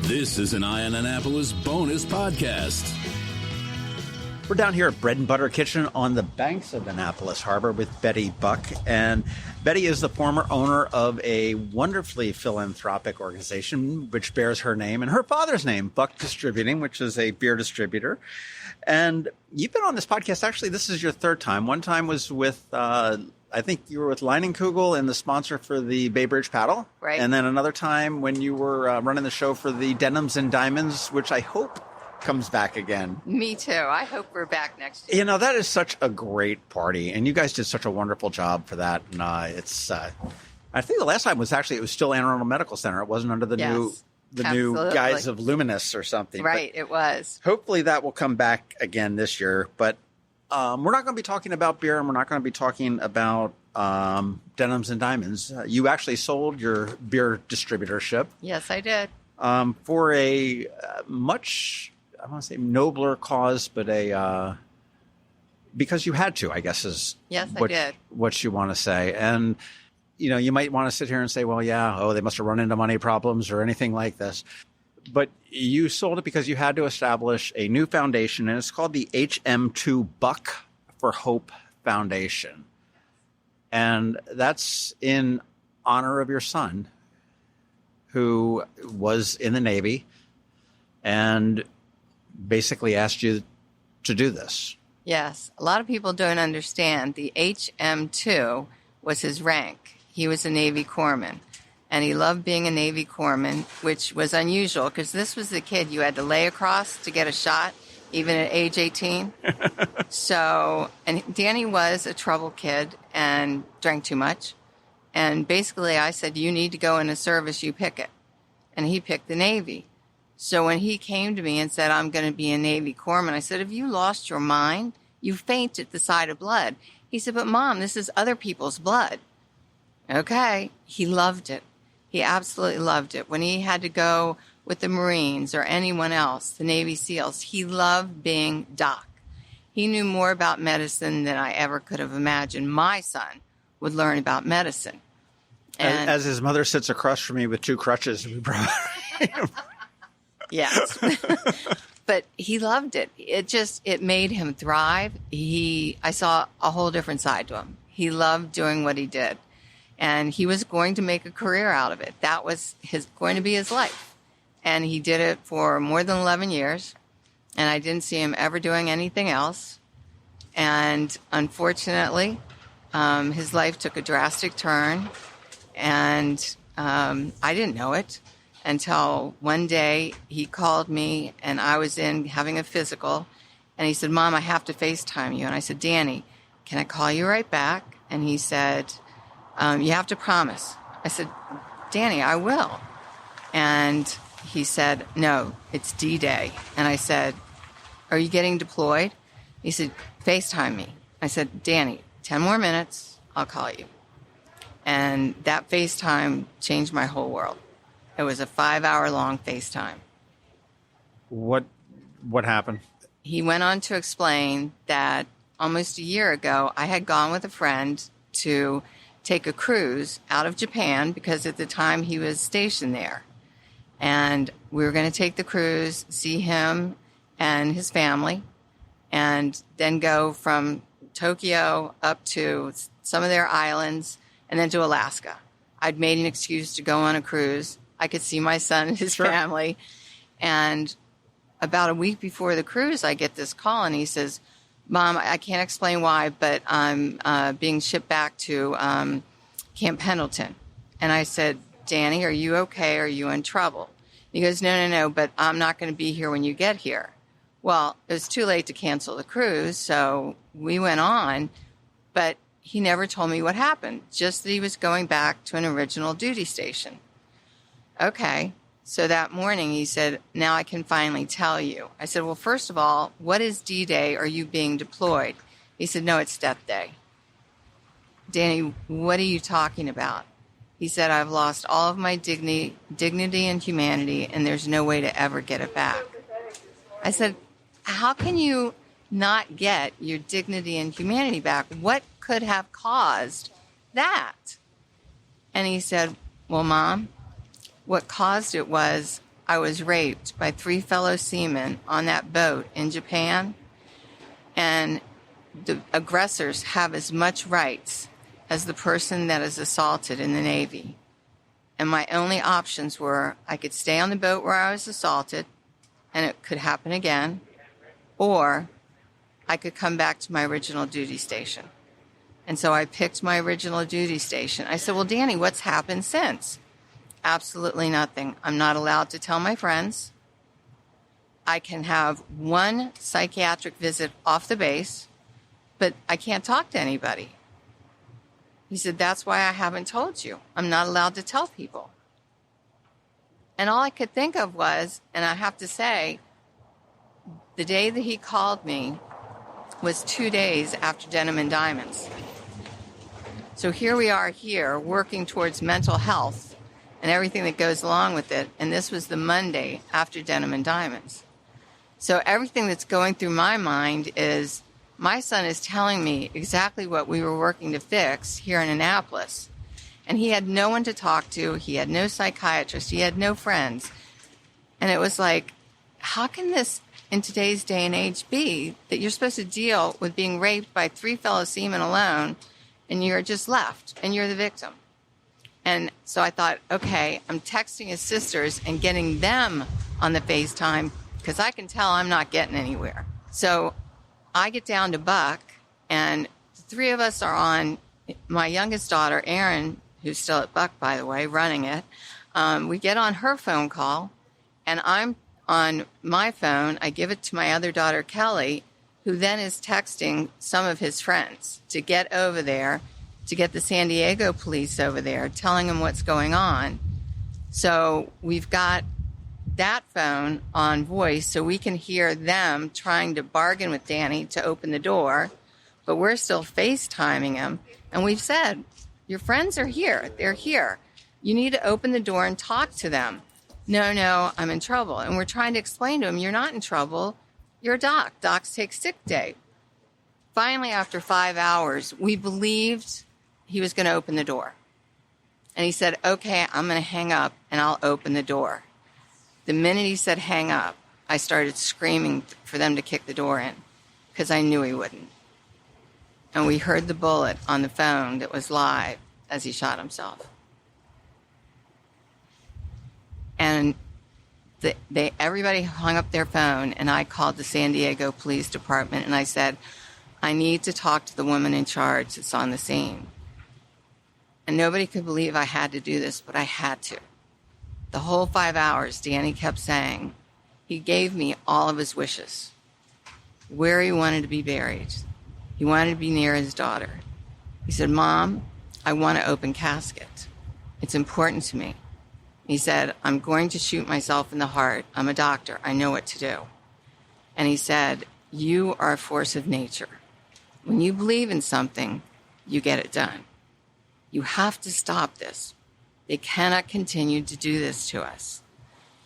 This is an Eye on Annapolis bonus podcast. We're down here at Bread and Butter Kitchen on the banks of Annapolis Harbor with Betty Buck. And Betty is the former owner of a wonderfully philanthropic organization which bears her name and her father's name, Buck Distributing, which is a beer distributor. And you've been on this podcast. Actually, this is your third time. One time was with, I think you were with Leinenkugel and the sponsor for the Bay Bridge Paddle. Right. And then another time when you were running the show for the Denims and Diamonds, which I hope comes back again. Me too. I hope we're back next year. You know, that is such a great party, and you guys did such a wonderful job for that. And it's, I think the last time was actually, it was still Anne Arundel Medical Center. It wasn't under the new guise of Luminous or something. Right, but it was. Hopefully that will come back again this year. But we're not going to be talking about beer, and we're not going to be talking about Denims and Diamonds. You actually sold your beer distributorship. Yes, I did. For a much, I want to say nobler cause, but because you had to, I guess is I did. What you want to say. And, you know, you might want to sit here and say, well, yeah, they must have run into money problems or anything like this. But you sold it because you had to establish a new foundation, and it's called the HM2 Buck for Hope Foundation. And that's in honor of your son, who was in the Navy and basically asked you to do this. Yes. A lot of people don't understand. The HM2 was his rank. He was a Navy corpsman, and he loved being a Navy corpsman, which was unusual because this was the kid you had to lay across to get a shot, even at age 18. So, and Danny was a trouble kid and drank too much. And basically I said, you need to go into service, you pick it. And he picked the Navy. So when he came to me and said, I'm going to be a Navy corpsman, I said, have you lost your mind? You faint at the sight of blood. He said, but Mom, this is other people's blood. Okay. He loved it. He absolutely loved it. When he had to go with the Marines or anyone else, the Navy SEALs, he loved being Doc. He knew more about medicine than I ever could have imagined my son would learn about medicine. And as his mother sits across from me with two crutches, we brought yes. But he loved it. It made him thrive. I saw a whole different side to him. He loved doing what he did. And he was going to make a career out of it. That was going to be his life. And he did it for more than 11 years. And I didn't see him ever doing anything else. And unfortunately, his life took a drastic turn. And I didn't know it until one day he called me, and I was in having a physical. And he said, Mom, I have to FaceTime you. And I said, Danny, can I call you right back? And he said, you have to promise. I said, Danny, I will. And he said, no, it's D-Day. And I said, are you getting deployed? He said, FaceTime me. I said, Danny, 10 more minutes, I'll call you. And that FaceTime changed my whole world. It was a 5-hour-long FaceTime. What happened? He went on to explain that almost a year ago, I had gone with a friend to take a cruise out of Japan because at the time he was stationed there. And we were going to take the cruise, see him and his family, and then go from Tokyo up to some of their islands and then to Alaska. I'd made an excuse to go on a cruise. I could see my son and his family. And about a week before the cruise, I get this call, and he says, Mom, I can't explain why, but I'm being shipped back to Camp Pendleton. And I said, Danny, are you okay? Are you in trouble? He goes, no, but I'm not going to be here when you get here. Well, it was too late to cancel the cruise, so we went on, but he never told me what happened, just that he was going back to an original duty station. Okay, so that morning he said, now I can finally tell you. I said, well, first of all, what is D-Day? Are you being deployed? He said, no, it's Death Day. Danny, what are you talking about? He said, I've lost all of my dignity and humanity, and there's no way to ever get it back. I said, how can you not get your dignity and humanity back? What could have caused that? And he said, well, Mom, what caused it was I was raped by 3 fellow seamen on that boat in Japan, and the aggressors have as much rights as the person that is assaulted in the Navy. And my only options were I could stay on the boat where I was assaulted, and it could happen again, or I could come back to my original duty station. And so I picked my original duty station. I said, well, Danny, what's happened since? Absolutely nothing. I'm not allowed to tell my friends. I can have 1 psychiatric visit off the base, but I can't talk to anybody. He said, that's why I haven't told you. I'm not allowed to tell people. And all I could think of was, and I have to say, the day that he called me was 2 days after Denim and Diamonds. So here we are here working towards mental health and everything that goes along with it. And this was the Monday after Denim and Diamonds. So everything that's going through my mind is my son is telling me exactly what we were working to fix here in Annapolis. And he had no one to talk to. He had no psychiatrist. He had no friends. And it was like, how can this in today's day and age be that you're supposed to deal with being raped by 3 fellow seamen alone, and you're just left, and you're the victim? And so I thought, okay, I'm texting his sisters and getting them on the FaceTime because I can tell I'm not getting anywhere. So I get down to Buck, and the 3 of us are on. My youngest daughter, Erin, who's still at Buck, by the way, running it, we get on her phone call, and I'm on my phone. I give it to my other daughter, Kelly, who then is texting some of his friends to get over there, to get the San Diego police over there, telling them what's going on. So we've got that phone on voice so we can hear them trying to bargain with Danny to open the door, but we're still FaceTiming him. And we've said, your friends are here. They're here. You need to open the door and talk to them. No, I'm in trouble. And we're trying to explain to him, you're not in trouble. You're a doc. Docs take sick day. Finally, after 5 hours, we believed he was going to open the door. And he said, okay, I'm going to hang up and I'll open the door. The minute he said hang up, I started screaming for them to kick the door in because I knew he wouldn't. And we heard the bullet on the phone that was live as he shot himself. And everybody hung up their phone, and I called the San Diego Police Department, and I said, I need to talk to the woman in charge that's on the scene. And nobody could believe I had to do this, but I had to. The whole 5 hours, Danny kept saying, he gave me all of his wishes, where he wanted to be buried. He wanted to be near his daughter. He said, Mom, I want an open casket. It's important to me. He said, I'm going to shoot myself in the heart. I'm a doctor. I know what to do. And he said, you are a force of nature. When you believe in something, you get it done. You have to stop this. They cannot continue to do this to us.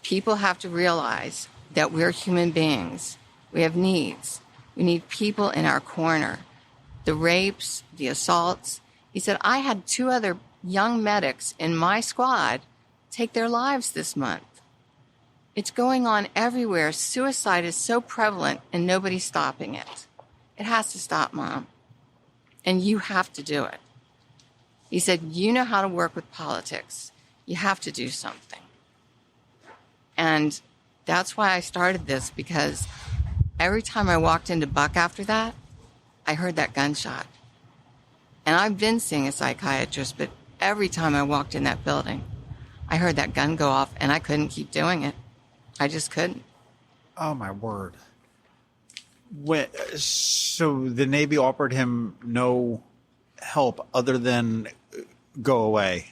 People have to realize that we're human beings. We have needs. We need people in our corner. The rapes, the assaults. He said, I had 2 other young medics in my squad take their lives this month. It's going on everywhere. Suicide is so prevalent and nobody's stopping it. It has to stop, Mom. And you have to do it. He said, you know how to work with politics. You have to do something. And that's why I started this, because every time I walked into Buck after that, I heard that gunshot. And I've been seeing a psychiatrist, but every time I walked in that building, I heard that gun go off, and I couldn't keep doing it. I just couldn't. Oh, my word. So the Navy offered him no help other than go away?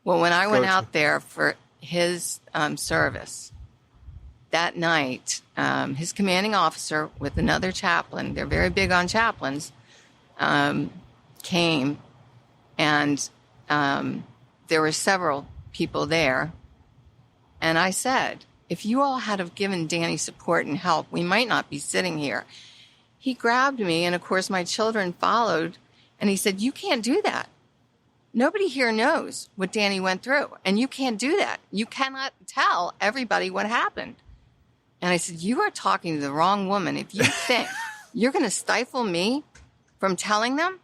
Well, when I went out there for his service, that night, his commanding officer with another chaplain, they're very big on chaplains, came, and there were several people there. And I said, if you all had have given Danny support and help, we might not be sitting here. He grabbed me, and of course my children followed, and he said, you can't do that. Nobody here knows what Danny went through, and you can't do that. You cannot tell everybody what happened. And I said, you are talking to the wrong woman. If you think you're going to stifle me from telling them,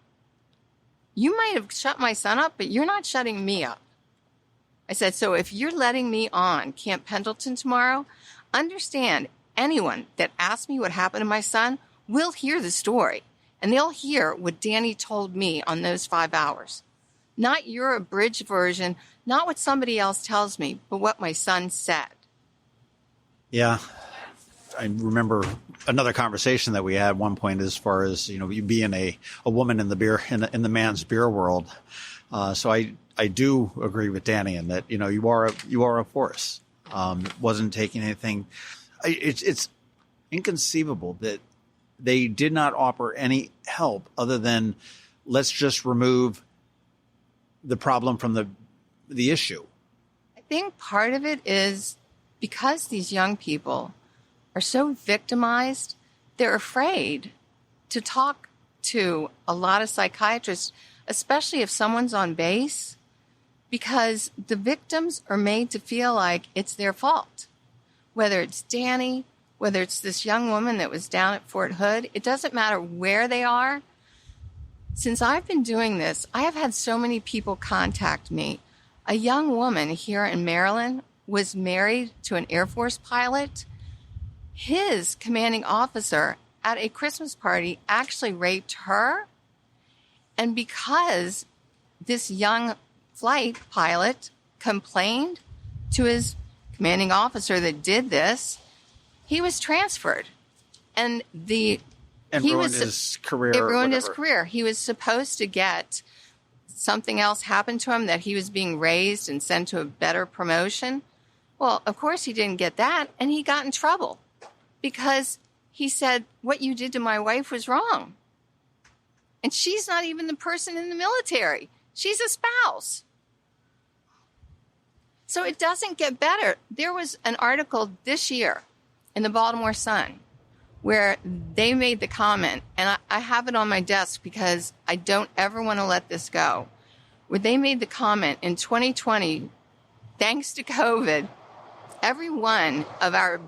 you might have shut my son up, but you're not shutting me up. I said, so if you're letting me on Camp Pendleton tomorrow, understand anyone that asks me what happened to my son will hear the story, and they'll hear what Danny told me on those 5 hours. Not your abridged version, not what somebody else tells me, but what my son said. Yeah. I remember another conversation that we had at one point as far as, you being a woman in the beer, in the man's beer world. So I do agree with Danny in that, you are a force. Wasn't taking anything. It's inconceivable that they did not offer any help other than let's just remove the problem from the issue. I think part of it is because these young people are so victimized, they're afraid to talk to a lot of psychiatrists, especially if someone's on base, because the victims are made to feel like it's their fault. Whether it's Danny, whether it's this young woman that was down at Fort Hood, it doesn't matter where they are. Since I've been doing this, I have had so many people contact me. A young woman here in Maryland was married to an Air Force pilot. His commanding officer at a Christmas party actually raped her. And because this young flight pilot complained to his commanding officer that did this, he was transferred. And ruined his career. It ruined his career. He was supposed to get something else happen to him, that he was being raised and sent to a better promotion. Well, of course he didn't get that, and he got in trouble because he said, what you did to my wife was wrong. And she's not even the person in the military. She's a spouse. So it doesn't get better. There was an article this year in the Baltimore Sun where they made the comment, and I have it on my desk because I don't ever want to let this go, where they made the comment in 2020, thanks to COVID, every one of our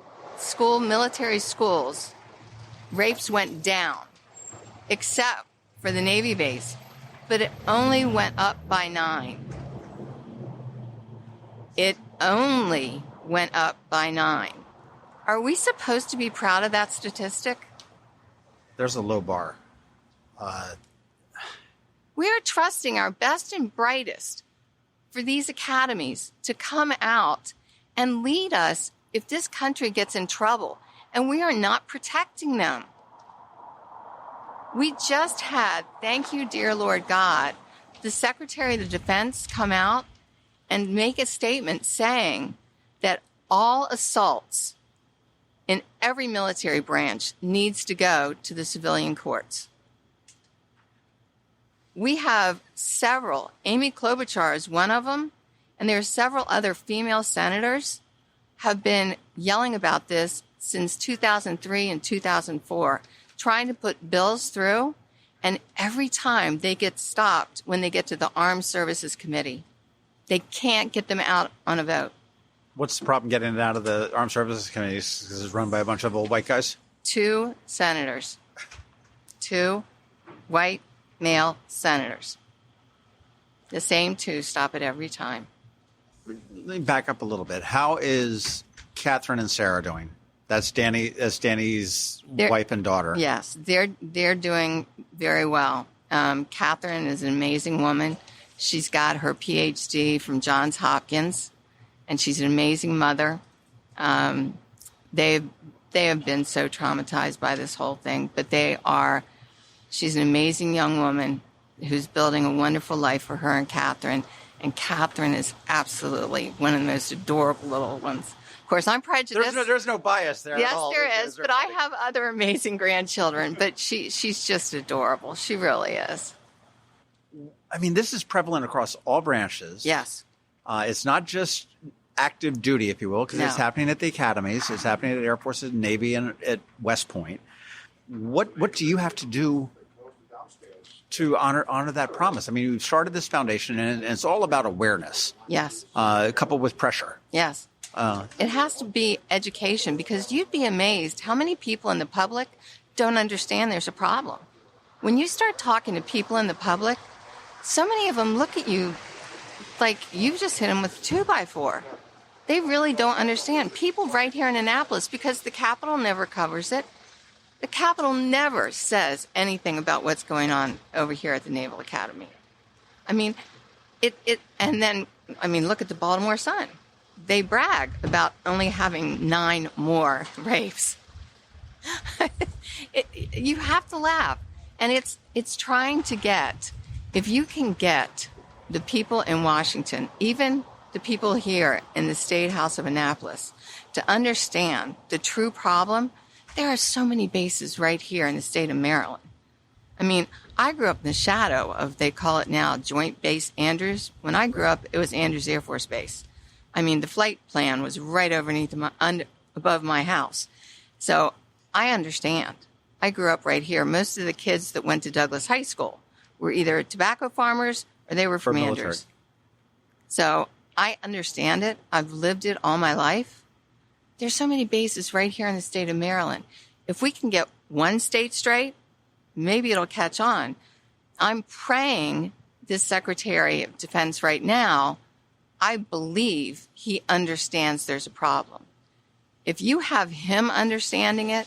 military schools, rapes went down, except for the Navy base, but it only went up by 9. It only went up by 9. Are we supposed to be proud of that statistic? There's a low bar. We are trusting our best and brightest for these academies to come out and lead us if this country gets in trouble, and we are not protecting them. We just had, thank you, dear Lord God, the Secretary of the Defense come out and make a statement saying that all assaults in every military branch needs to go to the civilian courts. We have several. Amy Klobuchar is one of them, and there are several other female senators have been yelling about this since 2003 and 2004, trying to put bills through, and every time they get stopped when they get to the Armed Services Committee. They can't get them out on a vote. What's the problem getting it out of the Armed Services Committee? Because it's run by a bunch of old white guys? 2 senators. 2 white male senators. The same 2 stop it every time. Let me back up a little bit. How is Catherine and Sarah doing? That's Danny's wife and daughter. Yes, they're doing very well. Catherine is an amazing woman. She's got her PhD from Johns Hopkins, and she's an amazing mother. They have been so traumatized by this whole thing, but she's an amazing young woman who's building a wonderful life for her and Catherine. And Catherine is absolutely one of the most adorable little ones. Of course, I'm prejudiced. There's no bias there yes, at all. Yes, there is, but I have other amazing grandchildren, but she's just adorable. She really is. I mean, this is prevalent across all branches. Yes. It's not just active duty, if you will, because it's happening at the academies. It's happening at Air Force and Navy and at West Point. What do you have to do to honor that promise. I mean, we've started this foundation, and it's all about awareness. Yes. Coupled with pressure. Yes. It has to be education, because you'd be amazed how many people in the public don't understand there's a problem. When you start talking to people in the public, so many of them look at you like you've just hit them with a 2x4. They really don't understand. People right here in Annapolis, because the Capitol never covers it. The Capitol never says anything about what's going on over here at the Naval Academy. I mean, and then look at the Baltimore Sun. They brag about only having 9 more rapes. You have to laugh. And it's trying to get, if you can get the people in Washington, even the people here in the State House of Annapolis, to understand the true problem. There are so many bases right here in the state of Maryland. I mean, I grew up in the shadow of, they call it now, Joint Base Andrews. When I grew up, it was Andrews Air Force Base. I mean, the flight plan was right above my house. So I understand. I grew up right here. Most of the kids that went to Douglas High School were either tobacco farmers or they were from Andrews. So I understand it. I've lived it all my life. There's so many bases right here in the state of Maryland. If we can get one state straight, maybe it'll catch on. I'm praying this Secretary of Defense right now, I believe he understands there's a problem. If you have him understanding it,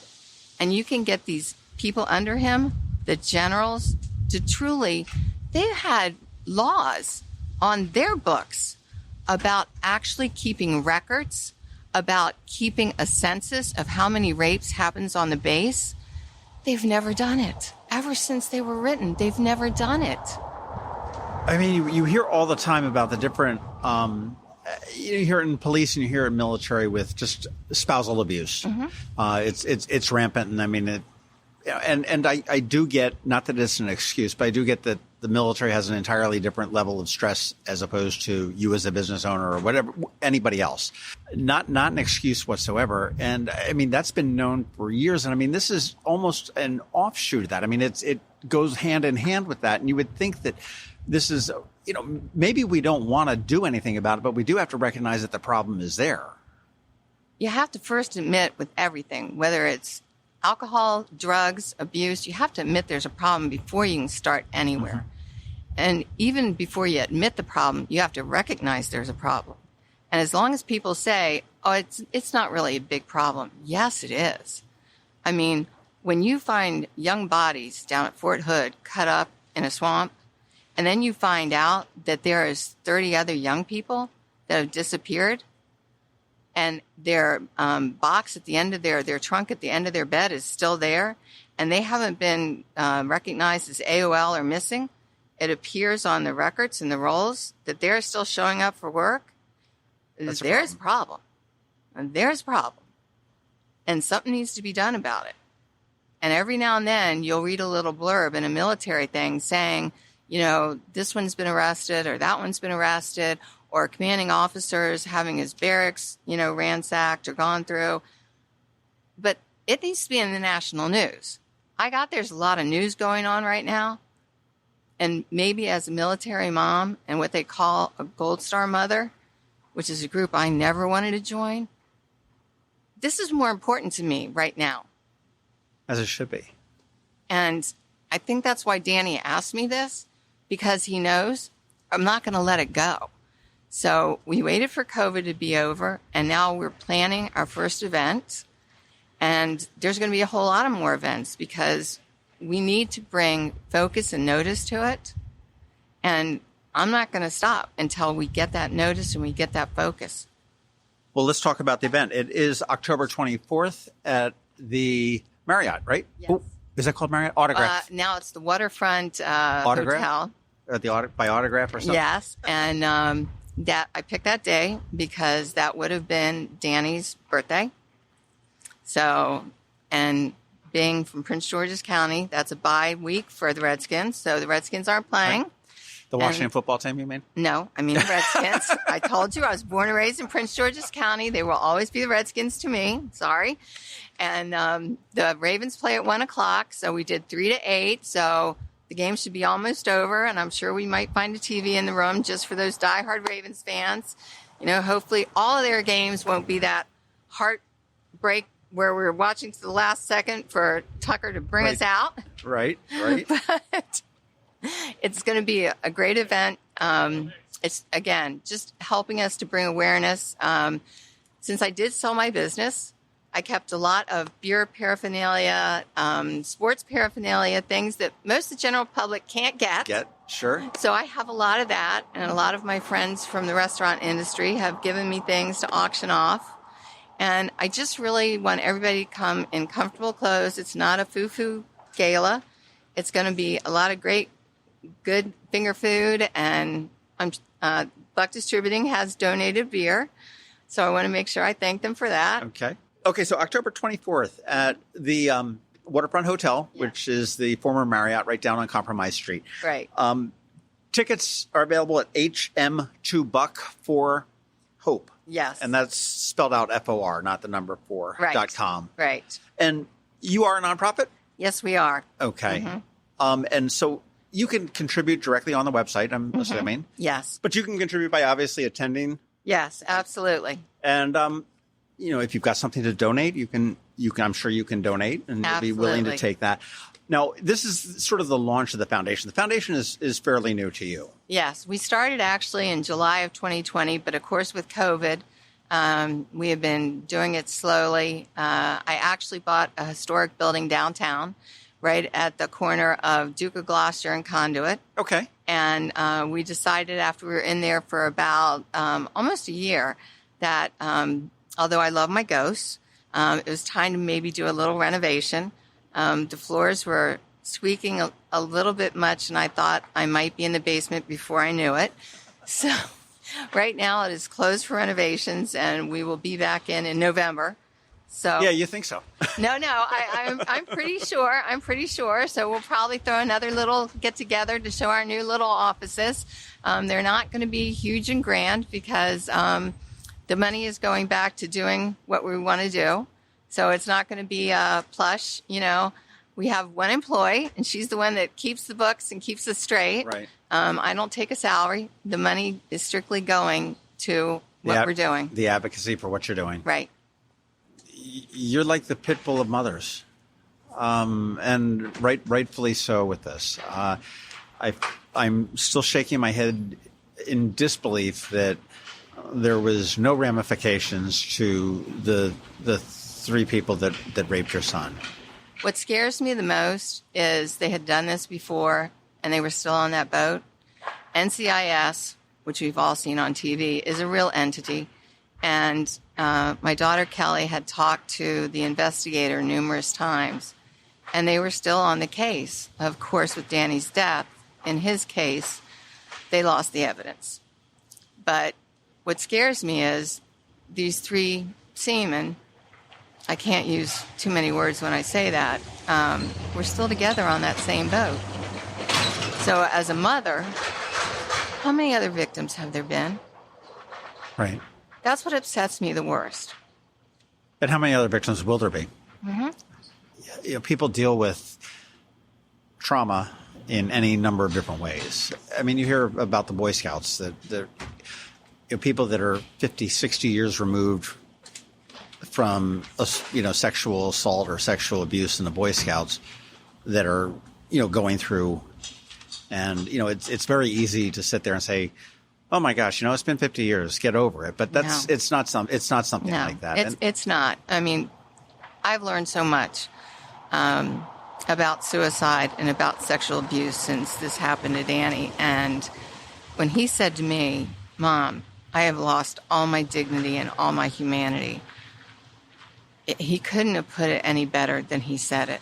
and you can get these people under him, the generals, to truly, they've had laws on their books about actually keeping records, about keeping a census of how many rapes happens on the base. They've never done it. Ever since they were written, they've never done it. I mean, you hear all the time about the different, you hear it in police and you hear it in military with just spousal abuse. Mm-hmm. It's rampant. And I mean, I do get, not that it's an excuse, but I do get that the military has an entirely different level of stress as opposed to you as a business owner or whatever, anybody else. Not an excuse whatsoever. And I mean, that's been known for years. And I mean, this is almost an offshoot of that. I mean, it goes hand in hand with that. And you would think that this is, maybe we don't want to do anything about it, but we do have to recognize that the problem is there. You have to first admit with everything, whether it's alcohol, drugs, abuse, you have to admit there's a problem before you can start anywhere. Mm-hmm. And even before you admit the problem, you have to recognize there's a problem. And as long as people say, oh, it's not really a big problem. Yes, it is. I mean, when you find young bodies down at Fort Hood cut up in a swamp, and then you find out that there is 30 other young people that have disappeared, and their box at the end of their trunk at the end of their bed is still there, and they haven't been recognized as AOL or missing. It appears on the records and the rolls that they're still showing up for work. There's a problem. And there's a problem. And something needs to be done about it. And every now and then you'll read a little blurb in a military thing saying, this one's been arrested or that one's been arrested, or commanding officers having his barracks, ransacked or gone through. But it needs to be in the national news. There's a lot of news going on right now. And maybe as a military mom and what they call a Gold Star mother, which is a group I never wanted to join, this is more important to me right now. As it should be. And I think that's why Danny asked me this, because he knows I'm not going to let it go. So we waited for COVID to be over, and now we're planning our first event. And there's going to be a whole lot of more events because we need to bring focus and notice to it. And I'm not going to stop until we get that notice and we get that focus. Well, let's talk about the event. It is October 24th at the Marriott, right? Yes. Oh, is that called Marriott? Autograph. Now it's the Waterfront Autograph? Hotel. By Autograph or something? Yes. And that I picked that day because that would have been Danny's birthday. So, and being from Prince George's County, that's a bye week for the Redskins. So the Redskins aren't playing. Right. The Washington football team, you mean? No, I mean the Redskins. I told you I was born and raised in Prince George's County. They will always be the Redskins to me. Sorry. And the Ravens play at 1:00. So we did 3 to 8. So The game should be almost over, and I'm sure we might find a TV in the room just for those diehard Ravens fans. Hopefully all of their games won't be that heartbreak where we're watching to the last second for Tucker to bring us out. Right. But it's going to be a great event. It's, again, just helping us to bring awareness. Since I did sell my business, I kept a lot of beer paraphernalia, sports paraphernalia, things that most of the general public can't get. Sure. So I have a lot of that, and a lot of my friends from the restaurant industry have given me things to auction off. And I just really want everybody to come in comfortable clothes. It's not a foo-foo gala. It's going to be a lot of great, good finger food, and Buck Distributing has donated beer, so I want to make sure I thank them for that. Okay, so October 24th at the Waterfront Hotel, which is the former Marriott right down on Compromise Street. Right. Tickets are available at HM2 Buck for Hope. Yes. And that's spelled out FOR, not the number 4, .com. Right. And you are a nonprofit? Yes, we are. Okay. Mm-hmm. And so you can contribute directly on the website, I'm assuming. Yes. But you can contribute by obviously attending. Yes, absolutely. And, if you've got something to donate, I'm sure you can donate, and you'll be willing to take that. Now, this is sort of the launch of the foundation. The foundation is fairly new to you. Yes, we started actually in July of 2020, but of course with COVID, we have been doing it slowly. I actually bought a historic building downtown, right at the corner of Duke of Gloucester and Conduit. Okay. And we decided after we were in there for about almost a year that although I love my ghosts, it was time to maybe do a little renovation. The floors were squeaking a little bit much, and I thought I might be in the basement before I knew it. So right now it is closed for renovations, and we will be back in November. So yeah, you think so? No, I'm pretty sure. So we'll probably throw another little get together to show our new little offices. They're not going to be huge and grand because the money is going back to doing what we want to do. So it's not going to be plush. We have one employee, and she's the one that keeps the books and keeps us straight. Right. I don't take a salary. The money is strictly going to what we're doing. The advocacy for what you're doing. Right. You're like the pit bull of mothers, and rightfully so with this. I'm still shaking my head in disbelief that there was no ramifications to the 3 people that raped your son. What scares me the most is they had done this before, and they were still on that boat. NCIS, which we've all seen on TV, is a real entity. And my daughter Kelly had talked to the investigator numerous times, and they were still on the case. Of course, with Danny's death, in his case, they lost the evidence. But what scares me is these 3 seamen, I can't use too many words when I say that, we're still together on that same boat. So as a mother, how many other victims have there been? Right. That's what upsets me the worst. And how many other victims will there be? Mm-hmm. People deal with trauma in any number of different ways. I mean, you hear about the Boy Scouts, that people that are 50, 60 years removed from sexual assault or sexual abuse in the Boy Scouts that are going through, and it's very easy to sit there and say, oh my gosh, it's been 50 years, get over it. But it's not something like that. It's not. I mean, I've learned so much about suicide and about sexual abuse since this happened to Danny. And when he said to me, Mom, I have lost all my dignity and all my humanity, he couldn't have put it any better than he said it.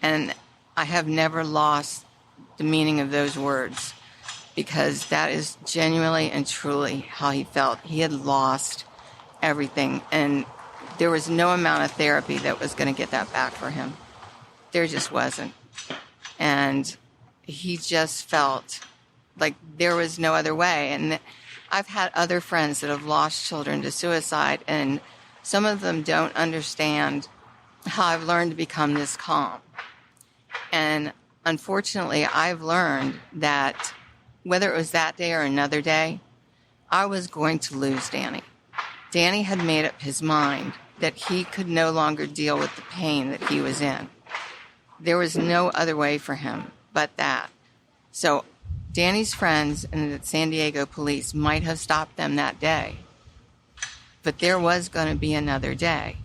And I have never lost the meaning of those words, because that is genuinely and truly how he felt. He had lost everything, and there was no amount of therapy that was going to get that back for him. There just wasn't. And he just felt like there was no other way. And I've had other friends that have lost children to suicide, and some of them don't understand how I've learned to become this calm. And unfortunately, I've learned that whether it was that day or another day, I was going to lose Danny. Danny had made up his mind that he could no longer deal with the pain that he was in. There was no other way for him but that. So Danny's friends and the San Diego police might have stopped them that day, but there was going to be another day.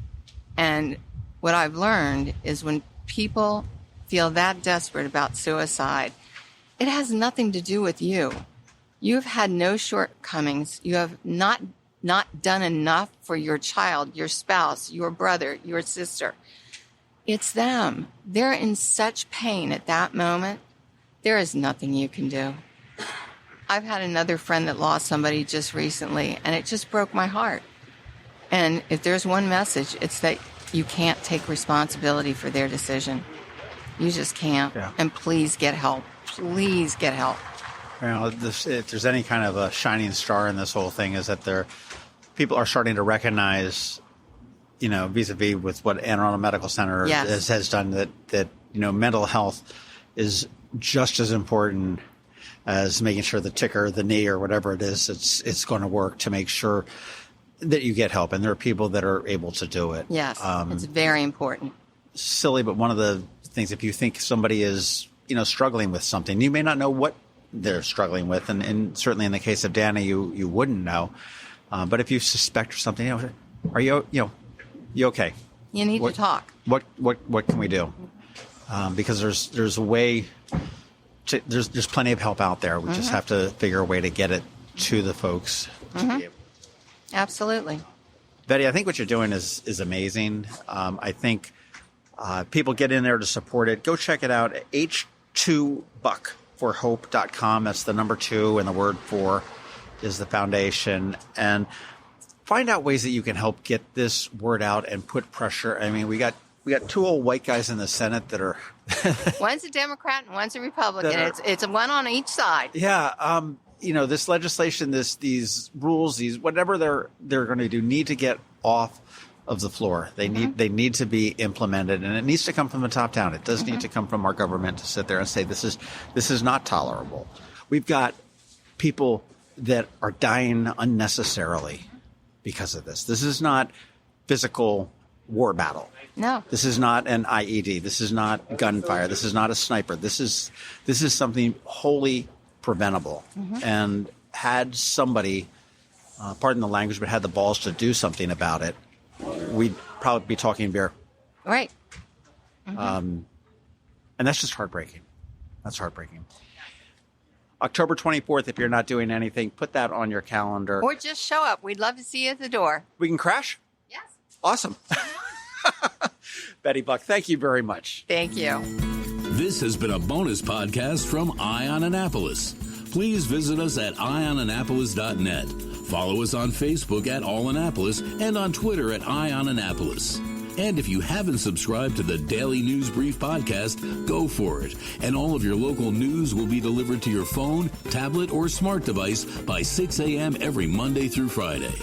And what I've learned is when people feel that desperate about suicide, it has nothing to do with you. You've had no shortcomings. You have not done enough for your child, your spouse, your brother, your sister. It's them. They're in such pain at that moment. There is nothing you can do. I've had another friend that lost somebody just recently, and it just broke my heart. And if there's one message, it's that you can't take responsibility for their decision. You just can't. Yeah. And please get help. Please get help. Well, if there's any kind of a shining star in this whole thing, is that people are starting to recognize, vis-a-vis with what Anne Arundel Medical Center has done, that mental health is just as important as making sure the ticker, the knee, or whatever it is, it's going to work to make sure that you get help. And there are people that are able to do it. Yes, it's very important. Silly, but one of the things, if you think somebody is, struggling with something, you may not know what they're struggling with. And certainly in the case of Danny, you wouldn't know. But if you suspect something, are you okay? You need to talk. What can we do? Because there's a way to, there's plenty of help out there. We just have to figure a way to get it to the folks. To be able. Absolutely. Betty, I think what you're doing is amazing. I think people get in there to support it. Go check it out. H2buckforhope.com. That's the number 2 and the word 4 is the foundation. And find out ways that you can help get this word out and put pressure. I mean, we got 2 old white guys in the Senate that are one's a Democrat and one's a Republican. It's one on each side. Yeah. This legislation, these rules, whatever they're going to do, need to get off of the floor. They need to be implemented, and it needs to come from the top down. It does need to come from our government to sit there and say this is not tolerable. We've got people that are dying unnecessarily because of this. This is not physical war battle. No. This is not an IED. This is not gunfire. This is not a sniper. This is something wholly preventable. And had somebody, pardon the language, but had the balls to do something about it, we'd probably be talking beer. Right. And that's just heartbreaking. That's heartbreaking. October 24th, if you're not doing anything, put that on your calendar. Or just show up. We'd love to see you at the door. We can crash? Yes. Awesome. Betty Buck, thank you very much. Thank you. This has been a bonus podcast from Eye on Annapolis. Please visit us at eyeonannapolis.net. Follow us on Facebook at All Annapolis and on Twitter at Eye on Annapolis. And if you haven't subscribed to the Daily News Brief podcast, go for it. And all of your local news will be delivered to your phone, tablet, or smart device by 6 a.m. every Monday through Friday.